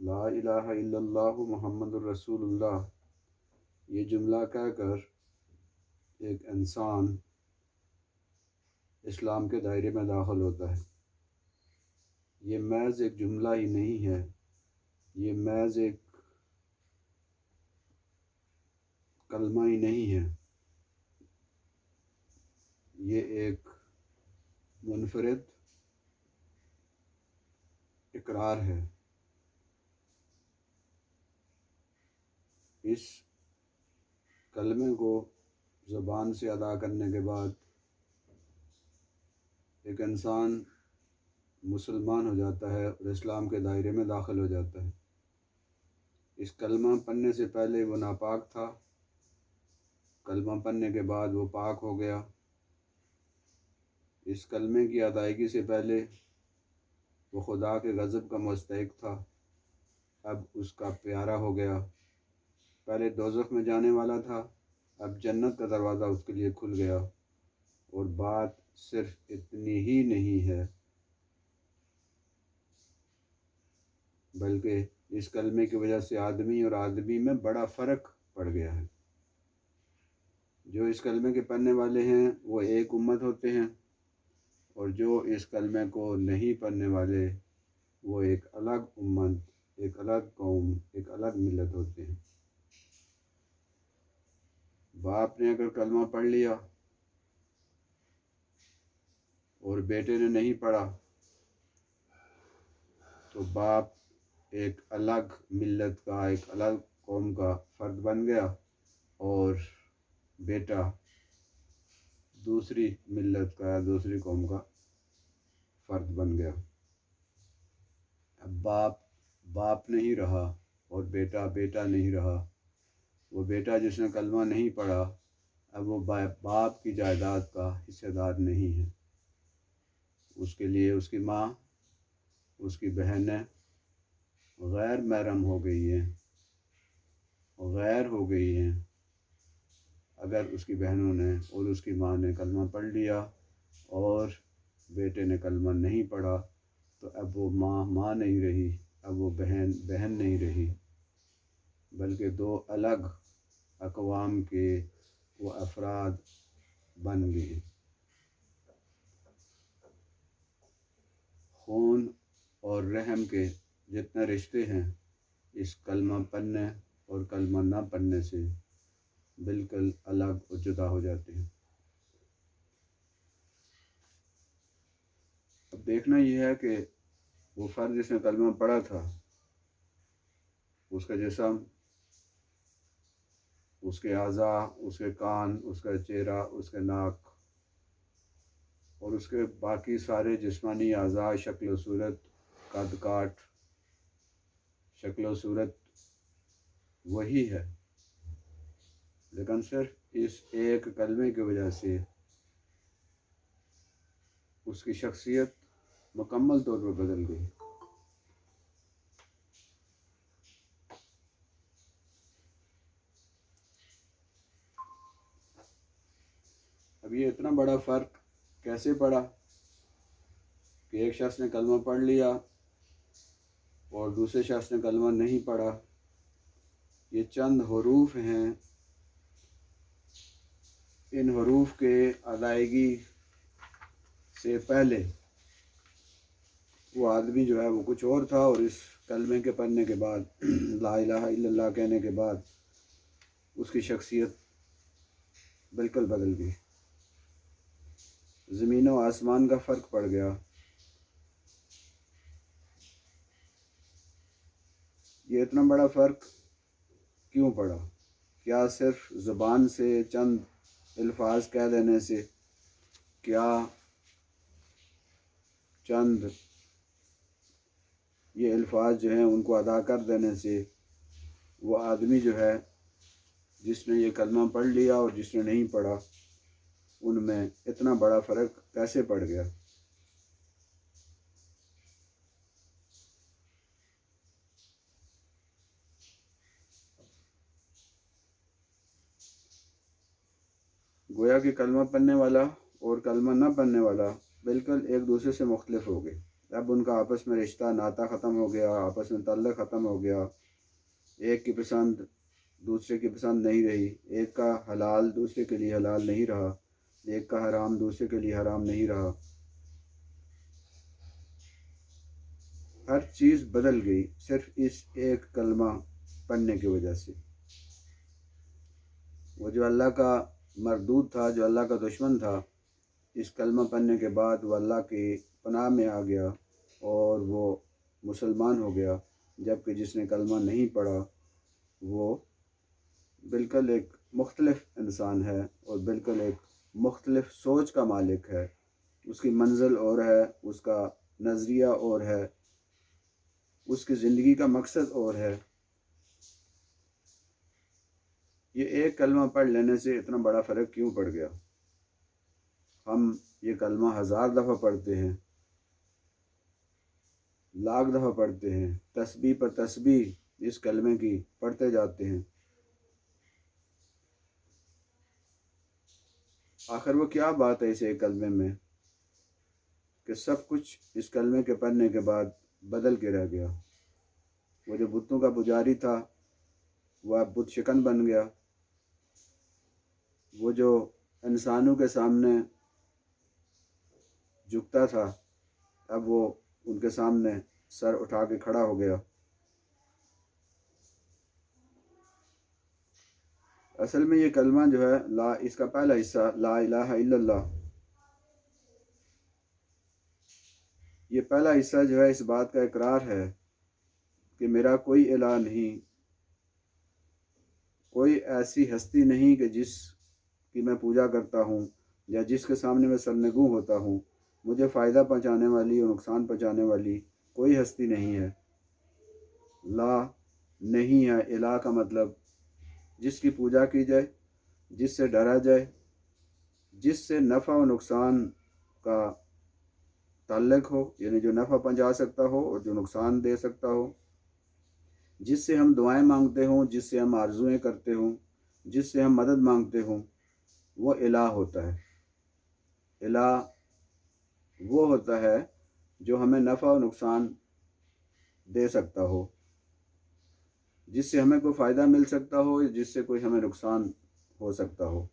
لا الہ الا اللہ محمد الرسول اللہ، یہ جملہ کہہ کر ایک انسان اسلام کے دائرے میں داخل ہوتا ہے۔ یہ محض ایک جملہ ہی نہیں ہے، یہ محض ایک کلمہ ہی نہیں ہے، یہ ایک منفرد اقرار ہے۔ اس کلمے کو زبان سے ادا کرنے کے بعد ایک انسان مسلمان ہو جاتا ہے اور اسلام کے دائرے میں داخل ہو جاتا ہے۔ اس کلمہ پڑھنے سے پہلے وہ ناپاک تھا، کلمہ پڑھنے کے بعد وہ پاک ہو گیا۔ اس کلمے کی ادائیگی سے پہلے وہ خدا کے غضب کا مستحق تھا، اب اس کا پیارا ہو گیا۔ پہلے دوزخ میں جانے والا تھا، اب جنت کا دروازہ اس کے لیے کھل گیا۔ اور بات صرف اتنی ہی نہیں ہے، بلکہ اس کلمے کی وجہ سے آدمی اور آدمی میں بڑا فرق پڑ گیا ہے۔ جو اس کلمے کے پڑھنے والے ہیں وہ ایک امت ہوتے ہیں، اور جو اس کلمے کو نہیں پڑھنے والے وہ ایک الگ امت، ایک الگ قوم، ایک الگ ملت ہوتے ہیں۔ باپ نے اگر کلمہ پڑھ لیا اور بیٹے نے نہیں پڑھا تو باپ ایک الگ ملت کا، ایک الگ قوم کا فرد بن گیا، اور بیٹا دوسری ملت کا، دوسری قوم کا فرد بن گیا۔ اب باپ باپ نہیں رہا اور بیٹا بیٹا نہیں رہا۔ وہ بیٹا جس نے کلمہ نہیں پڑھا اب وہ باپ کی جائیداد کا حصہ دار نہیں ہے۔ اس کے لیے اس کی ماں، اس کی بہنیں غیر محرم ہو گئی ہیں، غیر ہو گئی ہیں۔ اگر اس کی بہنوں نے اور اس کی ماں نے کلمہ پڑھ لیا اور بیٹے نے کلمہ نہیں پڑھا تو اب وہ ماں ماں نہیں رہی، اب وہ بہن بہن نہیں رہی، بلکہ دو الگ اقوام کے وہ افراد بن گئے۔ خون اور رحم کے جتنے رشتے ہیں اس کلمہ پڑھنے اور کلمہ نہ پڑھنے سے بالکل الگ اور جدا ہو جاتے ہیں۔ اب دیکھنا یہ ہے کہ وہ فرد جس نے کلمہ پڑھا تھا، اس کا جسم، اس کے اعضاء، اس کے کان، اس کا چہرہ، اس کے ناک اور اس کے باقی سارے جسمانی اعضاء، شکل و صورت، قد کاٹ، شکل و صورت وہی ہے، لیکن صرف اس ایک کلمے کی وجہ سے اس کی شخصیت مکمل طور پر بدل گئی۔ اب یہ اتنا بڑا فرق کیسے پڑا کہ ایک شخص نے کلمہ پڑھ لیا اور دوسرے شخص نے کلمہ نہیں پڑھا؟ یہ چند حروف ہیں، ان حروف کے ادائیگی سے پہلے وہ آدمی جو ہے وہ کچھ اور تھا، اور اس کلمے کے پڑھنے کے بعد، لا الہ الا اللہ کہنے کے بعد اس کی شخصیت بالکل بدل گئی۔ زمین و آسمان کا فرق پڑ گیا۔ یہ اتنا بڑا فرق کیوں پڑا؟ کیا صرف زبان سے چند الفاظ کہہ دینے سے، کیا چند یہ الفاظ جو ہیں ان کو ادا کر دینے سے وہ آدمی جو ہے جس نے یہ کلمہ پڑھ لیا اور جس نے نہیں پڑھا ان میں اتنا بڑا فرق کیسے پڑ گیا؟ گویا کہ کلمہ پڑھنے والا اور کلمہ نہ پڑھنے والا بالکل ایک دوسرے سے مختلف ہو گئے۔ اب ان کا آپس میں رشتہ ناتا ختم ہو گیا، آپس میں تعلق ختم ہو گیا، ایک کی پسند دوسرے کی پسند نہیں رہی، ایک کا حلال دوسرے کے لیے حلال نہیں رہا، ایک کا حرام دوسرے کے لیے حرام نہیں رہا، ہر چیز بدل گئی صرف اس ایک کلمہ پڑھنے کی وجہ سے۔ وہ جو اللہ کا مردود تھا، جو اللہ کا دشمن تھا، اس کلمہ پڑھنے کے بعد وہ اللہ کی پناہ میں آ گیا اور وہ مسلمان ہو گیا، جبکہ جس نے کلمہ نہیں پڑھا وہ بالکل ایک مختلف انسان ہے اور بالکل ایک مختلف سوچ کا مالک ہے، اس کی منزل اور ہے، اس کا نظریہ اور ہے، اس کی زندگی کا مقصد اور ہے۔ یہ ایک کلمہ پڑھ لینے سے اتنا بڑا فرق کیوں پڑ گیا؟ ہم یہ کلمہ 1000 دفعہ پڑھتے ہیں، لاکھ دفعہ پڑھتے ہیں، تسبیح پر تسبیح اس کلمے کی پڑھتے جاتے ہیں، آخر وہ کیا بات ہے اس ایک کلمے میں کہ سب کچھ اس کلمے کے پڑھنے کے بعد بدل کے رہ گیا؟ وہ جو بتوں کا پجاری تھا وہ اب بت شکن بن گیا، وہ جو انسانوں کے سامنے جھکتا تھا اب وہ ان کے سامنے سر اٹھا کے کھڑا ہو گیا۔ اصل میں یہ کلمہ جو ہے اس کا پہلا حصہ لا الہ الا اللہ، یہ پہلا حصہ جو ہے اس بات کا اقرار ہے کہ میرا کوئی الہ نہیں، کوئی ایسی ہستی نہیں کہ جس کی میں پوجا کرتا ہوں یا جس کے سامنے میں سرنگوں ہوتا ہوں، مجھے فائدہ پہنچانے والی اور نقصان پہنچانے والی کوئی ہستی نہیں ہے۔ لا نہیں ہے، الہ کا مطلب جس کی پوجا کی جائے، جس سے ڈرا جائے، جس سے نفع و نقصان کا تعلق ہو، یعنی جو نفع پہنچا سکتا ہو اور جو نقصان دے سکتا ہو، جس سے ہم دعائیں مانگتے ہوں، جس سے ہم آرزویں کرتے ہوں، جس سے ہم مدد مانگتے ہوں، وہ الہ ہوتا ہے۔ الہ وہ ہوتا ہے جو ہمیں نفع و نقصان دے سکتا ہو، جس سے ہمیں کوئی فائدہ مل سکتا ہو، جس سے کوئی ہمیں نقصان ہو سکتا ہو،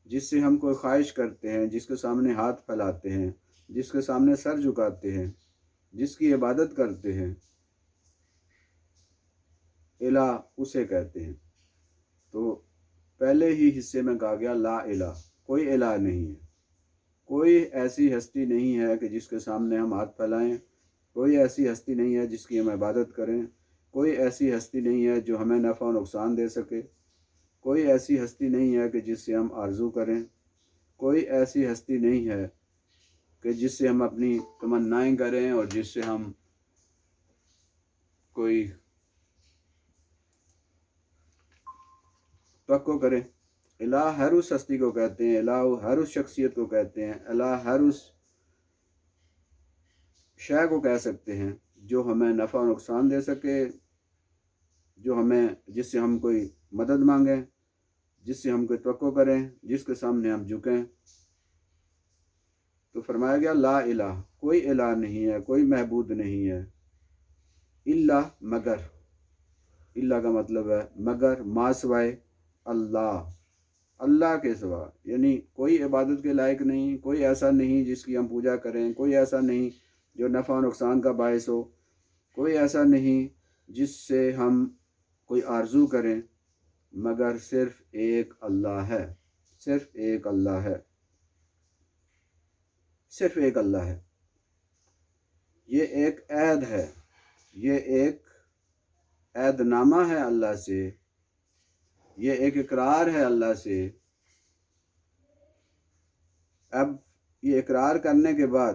جس سے ہم کوئی خواہش کرتے ہیں، جس کے سامنے ہاتھ پھیلاتے ہیں، جس کے سامنے سر جھکاتے ہیں، جس کی عبادت کرتے ہیں، الہ اسے کہتے ہیں۔ تو پہلے ہی حصے میں کہا گیا لا الہ، کوئی الہ نہیں ہے، کوئی ایسی ہستی نہیں ہے کہ جس کے سامنے ہم ہاتھ پھیلائیں، کوئی ایسی ہستی نہیں ہے جس کی ہم عبادت کریں، کوئی ایسی ہستی نہیں ہے جو ہمیں نفع و نقصان دے سکے، کوئی ایسی ہستی نہیں ہے کہ جس سے ہم آرزو کریں، کوئی ایسی ہستی نہیں ہے کہ جس سے ہم اپنی تمنائیں کریں اور جس سے ہم کوئی توقع کریں۔ الہ ہر اس ہستی کو کہتے ہیں، الہ ہر اس شخصیت کو کہتے ہیں، الہ ہر اس شے کو کہہ سکتے ہیں جو ہمیں نفع و نقصان دے سکے، جو ہمیں جس سے ہم کوئی مدد مانگیں، جس سے ہم کوئی توقع کریں، جس کے سامنے ہم جھکیں۔ تو فرمایا گیا لا الہ، کوئی الہ نہیں ہے، کوئی معبود نہیں ہے، الا مگر، الا کا مطلب ہے مگر، ما سوائے اللہ، اللہ کے سوا، یعنی کوئی عبادت کے لائق نہیں، کوئی ایسا نہیں جس کی ہم پوجا کریں، کوئی ایسا نہیں جو نفع و نقصان کا باعث ہو، کوئی ایسا نہیں جس سے ہم کوئی آرزو کریں، مگر صرف ایک اللہ ہے، صرف ایک اللہ ہے، صرف ایک اللہ ہے۔ یہ ایک عہد ہے، یہ ایک عہد نامہ ہے اللہ سے، یہ ایک اقرار ہے اللہ سے۔ اب یہ اقرار کرنے کے بعد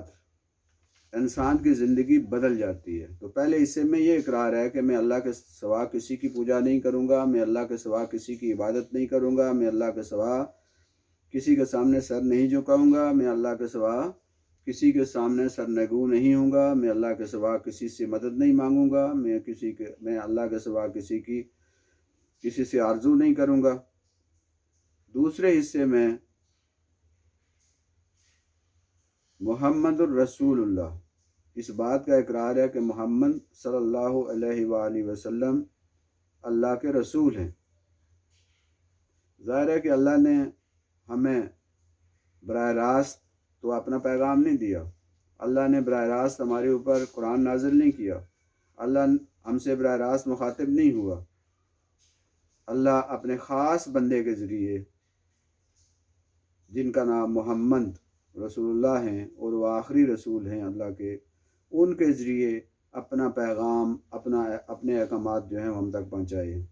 انسان کی زندگی بدل جاتی ہے۔ تو پہلے حصے میں یہ اقرار ہے کہ میں اللہ کے سوا کسی کی پوجا نہیں کروں گا، میں اللہ کے سوا کسی کی عبادت نہیں کروں گا، میں اللہ کے سوا کسی کے سامنے سر نہیں جھکاؤں گا، میں اللہ کے سوا کسی کے سامنے سرنگوں نہیں ہوں گا، میں اللہ کے سوا کسی سے مدد نہیں مانگوں گا، میں اللہ کے سوا کسی سے آرزو نہیں کروں گا۔ دوسرے حصے میں محمد الرسول اللہ، اس بات کا اقرار ہے کہ محمد صلی اللہ علیہ وآلہ وسلم اللہ کے رسول ہیں۔ ظاہر ہے کہ اللہ نے ہمیں براہ راست تو اپنا پیغام نہیں دیا، اللہ نے براہ راست ہمارے اوپر قرآن نازل نہیں کیا، اللہ ہم سے براہ راست مخاطب نہیں ہوا۔ اللہ اپنے خاص بندے کے ذریعے جن کا نام محمد رسول اللہ ہیں اور وہ آخری رسول ہیں اللہ کے، ان کے ذریعے اپنا پیغام اپنے احکامات جو ہیں ہم تک پہنچائے ہیں۔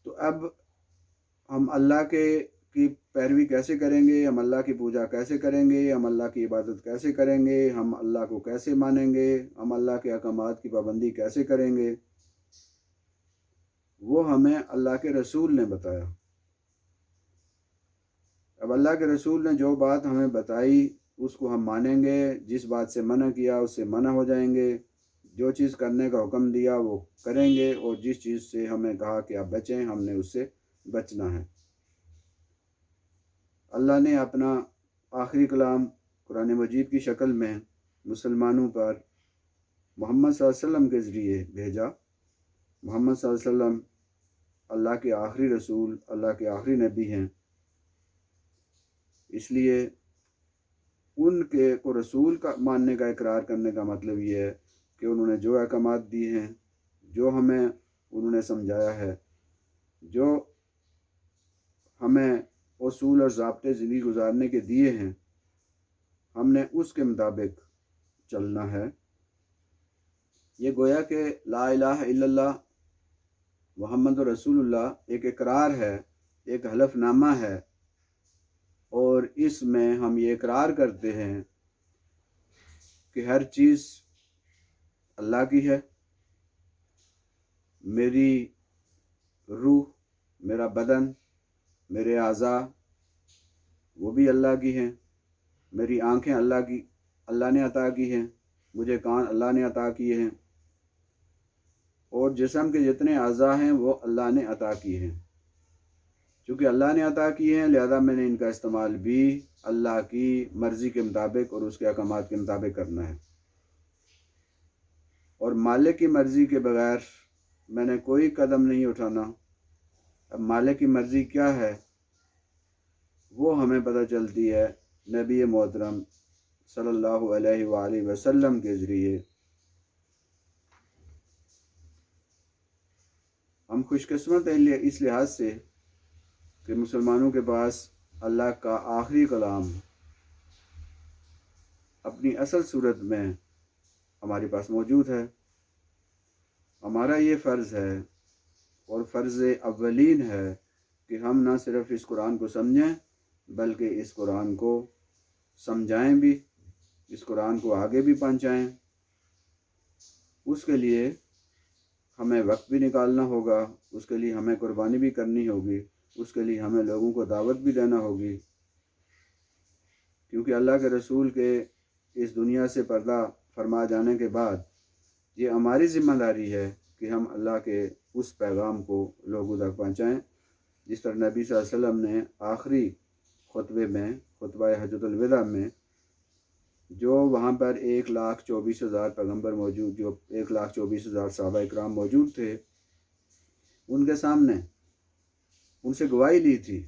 تو اب ہم اللہ کی پیروی کیسے کریں گے، ہم اللہ کی پوجا کیسے کریں گے، ہم اللہ کی عبادت کیسے کریں گے، ہم اللہ کو کیسے مانیں گے، ہم اللہ کے احکامات کی پابندی کیسے کریں گے، وہ ہمیں اللہ کے رسول نے بتایا۔ اب اللہ کے رسول نے جو بات ہمیں بتائی اس کو ہم مانیں گے، جس بات سے منع کیا اس سے منع ہو جائیں گے، جو چیز کرنے کا حکم دیا وہ کریں گے، اور جس چیز سے ہمیں کہا کہ آپ بچیں ہم نے اس سے بچنا ہے۔ اللہ نے اپنا آخری کلام قرآن مجید کی شکل میں مسلمانوں پر محمد صلی اللہ علیہ وسلم کے ذریعے بھیجا۔ محمد صلی اللہ علیہ وسلم اللہ کے آخری رسول، اللہ کے آخری نبی ہیں، اس لیے ان کے کو رسول کا ماننے کا اقرار کرنے کا مطلب یہ ہے کہ انہوں نے جو احکامات دیے ہیں، جو ہمیں انہوں نے سمجھایا ہے، جو ہمیں اصول اور ضابطے زندگی گزارنے کے دیے ہیں، ہم نے اس کے مطابق چلنا ہے۔ یہ گویا کہ لا الہ الا اللہ محمد رسول اللہ ایک اقرار ہے، ایک حلف نامہ ہے، اور اس میں ہم یہ اقرار کرتے ہیں کہ ہر چیز اللہ کی ہے، میری روح، میرا بدن، میرے اعضاء وہ بھی اللہ کی ہیں، میری آنکھیں اللہ نے عطا کی ہیں، مجھے کان اللہ نے عطا کیے ہیں، اور جسم کے جتنے اعضاء ہیں وہ اللہ نے عطا کیے ہیں۔ چونکہ اللہ نے عطا کیے ہیں لہذا میں نے ان کا استعمال بھی اللہ کی مرضی کے مطابق اور اس کے احکامات کے مطابق کرنا ہے، اور مالک کی مرضی کے بغیر میں نے کوئی قدم نہیں اٹھانا۔ اب مالک کی مرضی کیا ہے وہ ہمیں پتہ چلتی ہے نبی محترم صلی اللہ علیہ وآلہ وسلم کے ذریعے۔ ہم خوش قسمت ہیں اس لحاظ سے کہ مسلمانوں کے پاس اللہ کا آخری کلام اپنی اصل صورت میں ہمارے پاس موجود ہے۔ ہمارا یہ فرض ہے اور فرض اولین ہے کہ ہم نہ صرف اس قرآن کو سمجھیں بلکہ اس قرآن کو سمجھائیں بھی، اس قرآن کو آگے بھی پہنچائیں۔ اس کے لیے ہمیں وقت بھی نکالنا ہوگا، اس کے لیے ہمیں قربانی بھی کرنی ہوگی، اس کے لیے ہمیں لوگوں کو دعوت بھی دینا ہوگی، کیونکہ اللہ کے رسول کے اس دنیا سے پردہ فرما جانے کے بعد یہ ہماری ذمہ داری ہے کہ ہم اللہ کے اس پیغام کو لوگوں تک پہنچائیں، جس طرح نبی صلی اللہ علیہ وسلم نے آخری خطبے میں، خطبہ حجۃ الوداع میں، جو وہاں پر 1,24,000 پیغمبر موجود، جو 1,24,000 صحابہ اکرام موجود تھے، ان کے سامنے ان سے گواہی لی تھی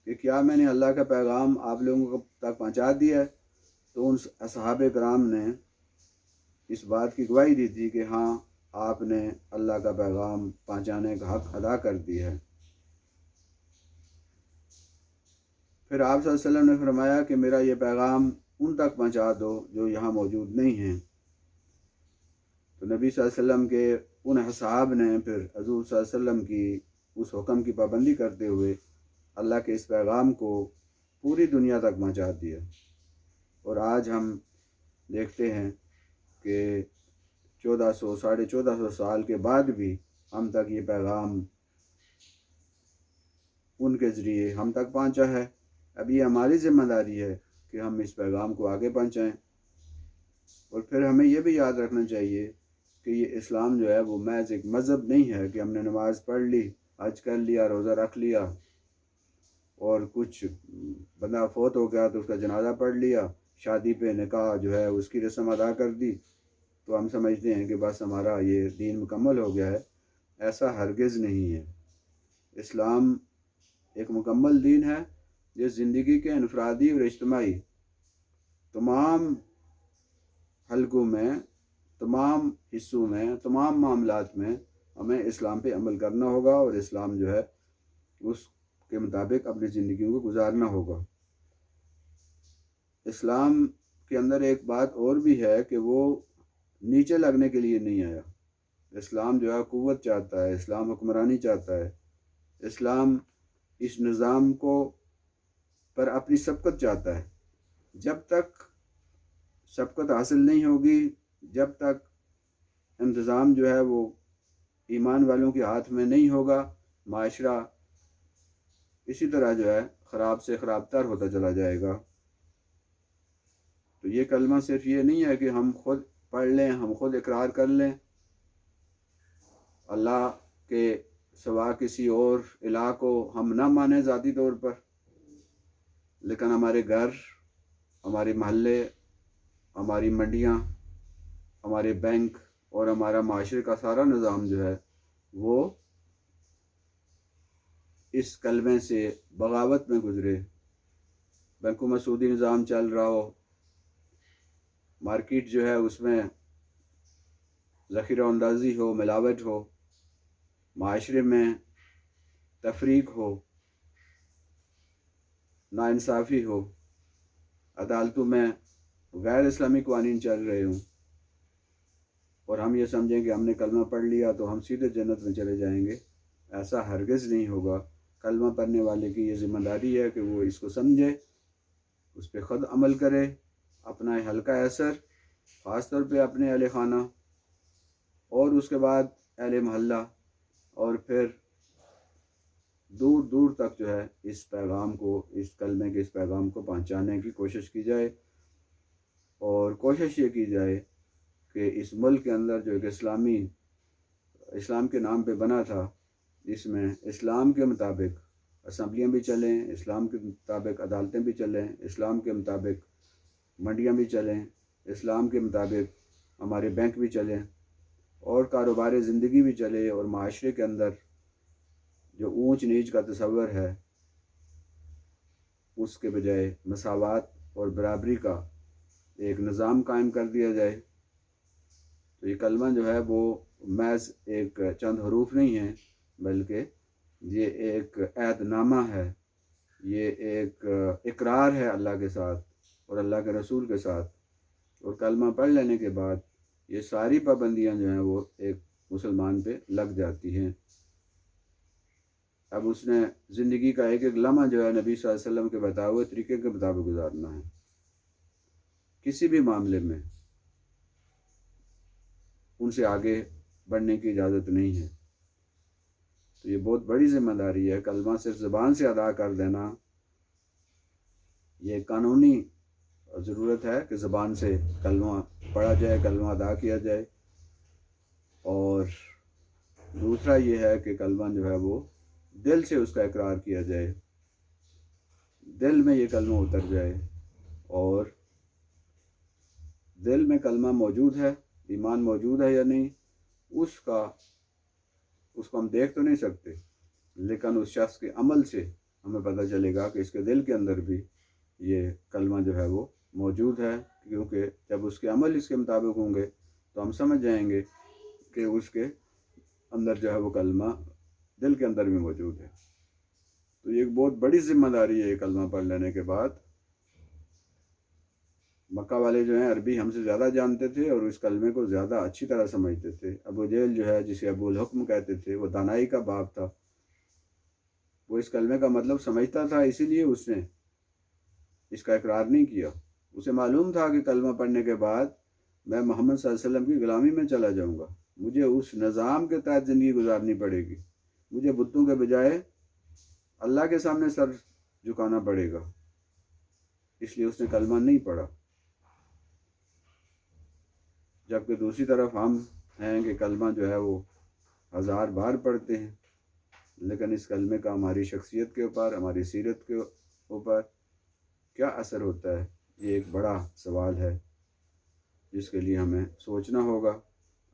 کہ کیا میں نے اللہ کا پیغام آپ لوگوں تک پہنچا دیا ہے؟ تو ان اصحاب کرام نے اس بات کی گواہی دی تھی کہ ہاں آپ نے اللہ کا پیغام پہنچانے کا حق ادا کر دیا ہے۔ پھر آپ صلی اللہ علیہ وسلم نے فرمایا کہ میرا یہ پیغام ان تک پہنچا دو جو یہاں موجود نہیں ہیں۔ تو نبی صلی اللہ علیہ وسلم کے ان اصحاب نے پھر حضور صلی اللہ علیہ وسلم کی اس حکم کی پابندی کرتے ہوئے اللہ کے اس پیغام کو پوری دنیا تک پہنچا دیا، اور آج ہم دیکھتے ہیں کہ 1400 سال کے بعد بھی ہم تک یہ پیغام ان کے ذریعے ہم تک پہنچا ہے۔ اب یہ ہماری ذمہ داری ہے کہ ہم اس پیغام کو آگے پہنچائیں، اور پھر ہمیں یہ بھی یاد رکھنا چاہیے کہ یہ اسلام جو ہے وہ محض ایک مذہب نہیں ہے کہ ہم نے نماز پڑھ لی، حج کر لیا، روزہ رکھ لیا، اور کچھ بندہ فوت ہو گیا تو اس کا جنازہ پڑھ لیا، شادی پہ نکاح جو ہے اس کی رسم ادا کر دی تو ہم سمجھتے ہیں کہ بس ہمارا یہ دین مکمل ہو گیا ہے۔ ایسا ہرگز نہیں ہے۔ اسلام ایک مکمل دین ہے جو زندگی کے انفرادی اور اجتماعی تمام حلقوں میں، تمام حصوں میں، تمام معاملات میں ہمیں اسلام پہ عمل کرنا ہوگا اور اسلام جو ہے اس کے مطابق اپنی زندگیوں کو گزارنا ہوگا۔ اسلام کے اندر ایک بات اور بھی ہے کہ وہ نیچے لگنے کے لیے نہیں آیا۔ اسلام جو ہے قوت چاہتا ہے، اسلام حکمرانی چاہتا ہے، اسلام اس نظام کو پر اپنی سبقت چاہتا ہے۔ جب تک سبقت حاصل نہیں ہوگی، جب تک انتظام جو ہے وہ ایمان والوں کے ہاتھ میں نہیں ہوگا، معاشرہ اسی طرح جو ہے خراب سے خراب تر ہوتا چلا جائے گا۔ تو یہ کلمہ صرف یہ نہیں ہے کہ ہم خود پڑھ لیں، ہم خود اقرار کر لیں، اللہ کے سوا کسی اور الہ کو ہم نہ مانیں ذاتی طور پر، لیکن ہمارے گھر، ہمارے محلے، ہماری منڈیاں، ہمارے بینک اور ہمارا معاشرے کا سارا نظام جو ہے وہ اس کلمے سے بغاوت میں گزرے۔ بینکوں میں سودی نظام چل رہا ہو، مارکیٹ جو ہے اس میں ذخیرہ اندازی ہو، ملاوٹ ہو، معاشرے میں تفریق ہو، ناانصافی ہو، عدالتوں میں غیر اسلامی قوانین چل رہے ہوں اور ہم یہ سمجھیں کہ ہم نے کلمہ پڑھ لیا تو ہم سیدھے جنت میں چلے جائیں گے، ایسا ہرگز نہیں ہوگا۔ کلمہ پڑھنے والے کی یہ ذمہ داری ہے کہ وہ اس کو سمجھے، اس پہ خود عمل کرے، اپنا حلقہ اثر، خاص طور پہ اپنے اہل خانہ اور اس کے بعد اہل محلہ اور پھر دور دور تک جو ہے اس پیغام کو، اس کلمے کے اس پیغام کو پہنچانے کی کوشش کی جائے، اور کوشش یہ کی جائے کہ اس ملک کے اندر جو ایک اسلام کے نام پہ بنا تھا، اس میں اسلام کے مطابق اسمبلیاں بھی چلیں، اسلام کے مطابق عدالتیں بھی چلیں، اسلام کے مطابق منڈیاں بھی چلیں، اسلام کے مطابق ہمارے بینک بھی چلیں اور کاروبار زندگی بھی چلے، اور معاشرے کے اندر جو اونچ نیچ کا تصور ہے اس کے بجائے مساوات اور برابری کا ایک نظام قائم کر دیا جائے۔ تو یہ کلمہ جو ہے وہ محض ایک چند حروف نہیں ہے، بلکہ یہ ایک عہد نامہ ہے، یہ ایک اقرار ہے اللہ کے ساتھ اور اللہ کے رسول کے ساتھ، اور کلمہ پڑھ لینے کے بعد یہ ساری پابندیاں جو ہیں وہ ایک مسلمان پہ لگ جاتی ہیں۔ اب اس نے زندگی کا ایک ایک لمحہ جو ہے نبی صلی اللہ علیہ وسلم کے بتائے ہوئے طریقے کے مطابق گزارنا ہے، کسی بھی معاملے میں ان سے آگے بڑھنے کی اجازت نہیں ہے۔ تو یہ بہت بڑی ذمہ داری ہے۔ کلمہ صرف زبان سے ادا کر دینا یہ قانونی ضرورت ہے کہ زبان سے کلمہ پڑھا جائے، کلمہ ادا کیا جائے، اور دوسرا یہ ہے کہ کلمہ جو ہے وہ دل سے اس کا اقرار کیا جائے، دل میں یہ کلمہ اتر جائے، اور دل میں کلمہ موجود ہے، ایمان موجود ہے یا نہیں، اس کو ہم دیکھ تو نہیں سکتے، لیکن اس شخص کے عمل سے ہمیں پتہ چلے گا کہ اس کے دل کے اندر بھی یہ کلمہ جو ہے وہ موجود ہے، کیونکہ جب اس کے عمل اس کے مطابق ہوں گے تو ہم سمجھ جائیں گے کہ اس کے اندر جو ہے وہ کلمہ دل کے اندر بھی موجود ہے۔ تو یہ ایک بہت بڑی ذمہ داری ہے یہ کلمہ پڑھ لینے کے بعد۔ مکہ والے جو ہیں عربی ہم سے زیادہ جانتے تھے اور اس کلمے کو زیادہ اچھی طرح سمجھتے تھے۔ ابو جہل جو ہے جسے ابو الحکم کہتے تھے، وہ دانائی کا باپ تھا، وہ اس کلمے کا مطلب سمجھتا تھا، اسی لیے اس نے اس کا اقرار نہیں کیا۔ اسے معلوم تھا کہ کلمہ پڑھنے کے بعد میں محمد صلی اللہ علیہ وسلم کی غلامی میں چلا جاؤں گا، مجھے اس نظام کے تحت زندگی گزارنی پڑے گی، مجھے بتوں کے بجائے اللہ کے سامنے سر جھکانا پڑے گا، اس لیے اس نے کلمہ نہیں پڑھا۔ جبکہ دوسری طرف ہم ہیں کہ کلمہ جو ہے وہ 1000 بار پڑھتے ہیں، لیکن اس کلمے کا ہماری شخصیت کے اوپر، ہماری سیرت کے اوپر کیا اثر ہوتا ہے، یہ ایک بڑا سوال ہے جس کے لیے ہمیں سوچنا ہوگا۔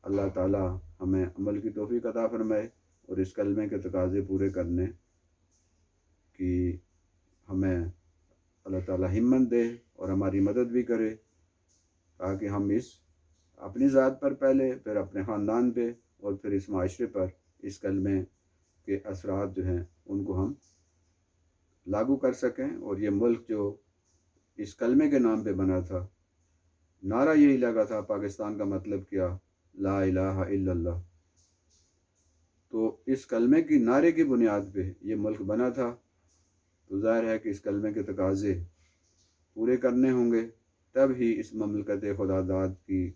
اللہ تعالیٰ ہمیں عمل کی توفیق عطا فرمائے اور اس کلمے کے تقاضے پورے کرنے کی ہمیں اللہ تعالیٰ ہمت دے اور ہماری مدد بھی کرے، تاکہ ہم اپنی ذات پر پہلے، پھر اپنے خاندان پہ اور پھر اس معاشرے پر اس کلمے کے اثرات جو ہیں ان کو ہم لاگو کر سکیں۔ اور یہ ملک جو اس کلمے کے نام پہ بنا تھا، نعرہ یہی لگا تھا پاکستان کا مطلب کیا، لا الہ الا اللہ، تو اس کلمے کی نعرے کی بنیاد پہ یہ ملک بنا تھا۔ تو ظاہر ہے کہ اس کلمے کے تقاضے پورے کرنے ہوں گے، تب ہی اس مملکت خدا داد کی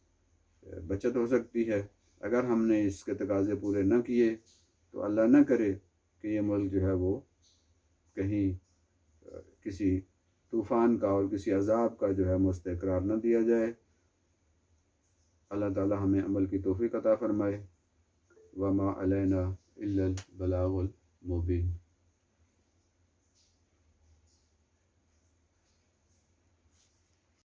بچت ہو سکتی ہے۔ اگر ہم نے اس کے تقاضے پورے نہ کیے تو اللہ نہ کرے کہ یہ ملک جو ہے وہ کہیں کسی طوفان کا اور کسی عذاب کا جو ہے مستحق قرار نہ دیا جائے۔ اللہ تعالی ہمیں عمل کی توفیق عطا فرمائے۔ وما علینا الا البلاغ المبین۔